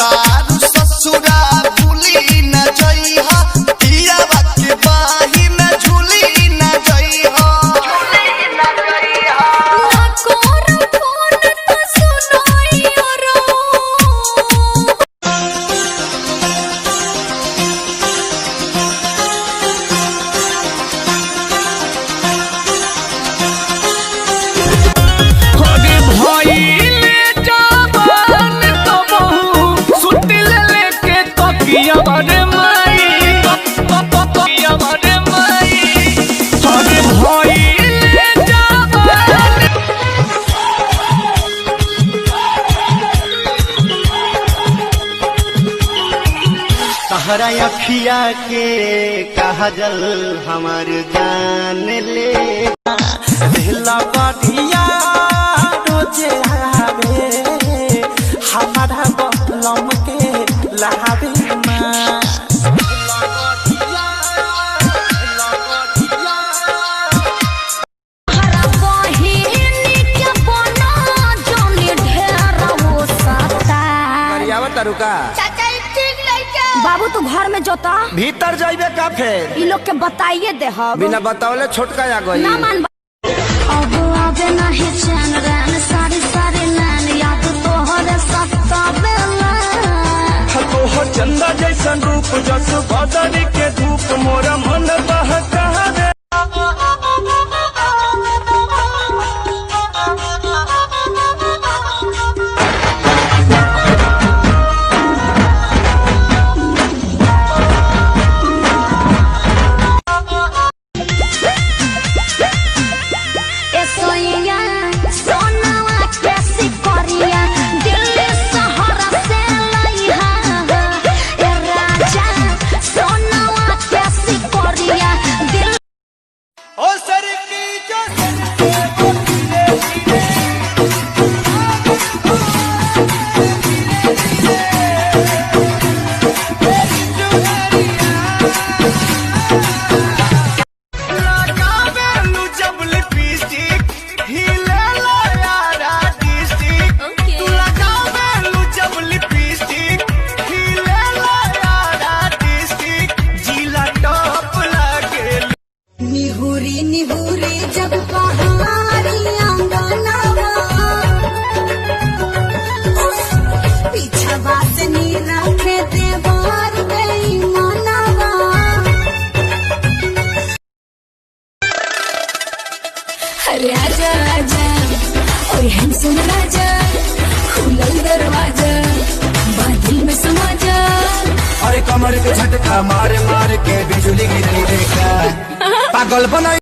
तारू ससुरा भूली न जइहा, पियावा के बाही में झूली न जइहा। तहरा अखिया के काजल हमार जान ले बढ़िया रोजे आवे हमारा बलम के लहावे रुका बाबू तू घर में जोता भीतर जाइबे का फेर इ लोग के बताइए दे हम बिना बतावले छोटका आ गई ना मान अब आवे नहीं चैन रैन सारी सारी लान याद तोहरे सत्ता बेला तोहर चंदा जैसन रूप जस बदरी के धूप मोरा मन बहका दे जब पहाड़ियां बनावा पीछा बासनी रखे देवार बेईमानवा अरे आजा आजा और हम सुन राजा खुलल दरवाजा बादल में समा जा। अरे कमर के झटका मार मार के बिजली गिरी देखा पागल बना